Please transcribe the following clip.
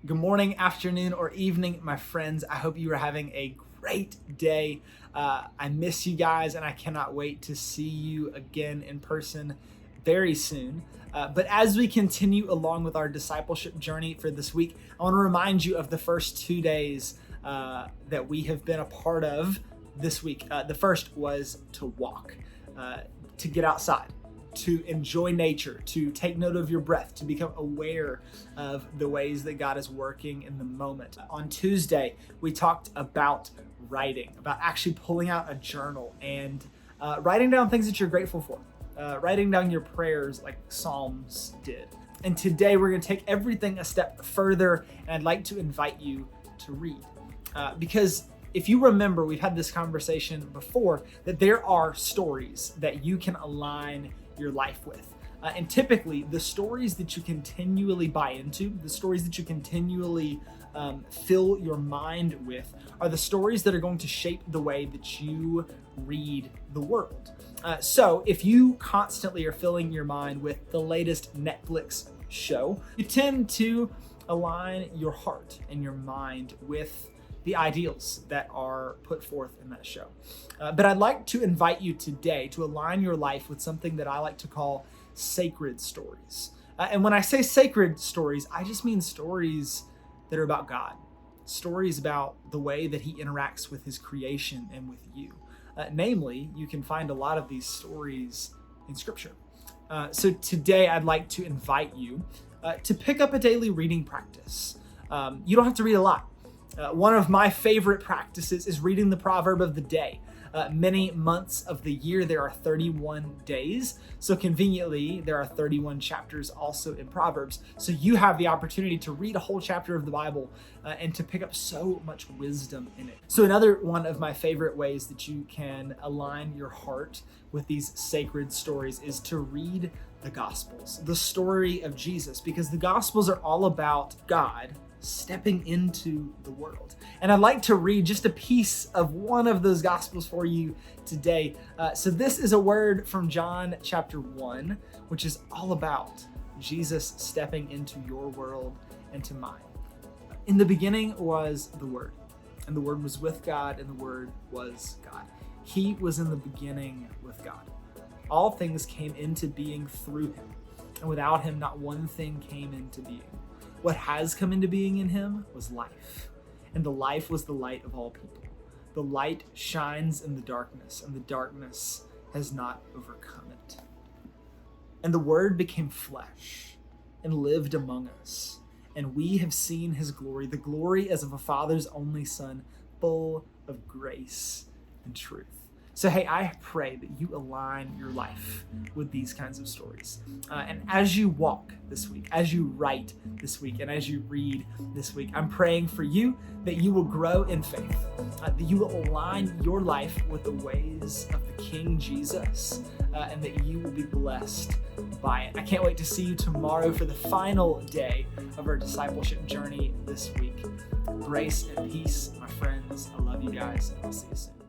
Good morning, afternoon, or evening, my friends. I hope you are having a great day. I miss you guys, and I cannot wait to see you again in person very soon. But as we continue along with our discipleship journey for this week, I want to remind you of the first 2 days that we have been a part of this week. The first was to walk, to get outside, to enjoy nature, to take note of your breath, to become aware of the ways that God is working in the moment. On Tuesday, we talked about writing, about actually pulling out a journal and writing down things that you're grateful for, writing down your prayers like Psalms did. And today we're going to take everything a step further, and I'd like to invite you to read. Because if you remember, we've had this conversation before, that there are stories that you can align your life with. And typically, the stories that you continually buy into, the stories that you continually fill your mind with, are the stories that are going to shape the way that you read the world. So if you constantly are filling your mind with the latest Netflix show, you tend to align your heart and your mind with the ideals that are put forth in that show. But I'd like to invite you today to align your life with something that I like to call sacred stories. And when I say sacred stories, I just mean stories that are about God, stories about the way that He interacts with His creation and with you. Namely, you can find a lot of these stories in Scripture. So today I'd like to invite you to pick up a daily reading practice. You don't have to read a lot. One of my favorite practices is reading the proverb of the day. Many months of the year, there are 31 days. So conveniently, there are 31 chapters also in Proverbs. So you have the opportunity to read a whole chapter of the Bible and to pick up so much wisdom in it. So another one of my favorite ways that you can align your heart with these sacred stories is to read the Gospels, the story of Jesus, because the Gospels are all about God stepping into the world. And I'd like to read just a piece of one of those Gospels for you today. So this is a word from John chapter 1, which is all about Jesus stepping into your world and to mine. In the beginning was the Word, and the Word was with God, and the Word was God. He was in the beginning with God. All things came into being through Him, and without Him, not one thing came into being. What has come into being in Him was life, and the life was the light of all people. The light shines in the darkness, and the darkness has not overcome it. And the Word became flesh and lived among us, and we have seen His glory, the glory as of a Father's only Son, full of grace and truth. So, hey, I pray that you align your life with these kinds of stories. And as you walk this week, as you write this week, and as you read this week, I'm praying for you that you will grow in faith, that you will align your life with the ways of the King Jesus, and that you will be blessed by it. I can't wait to see you tomorrow for the final day of our discipleship journey this week. Grace and peace, my friends. I love you guys, and I'll see you soon.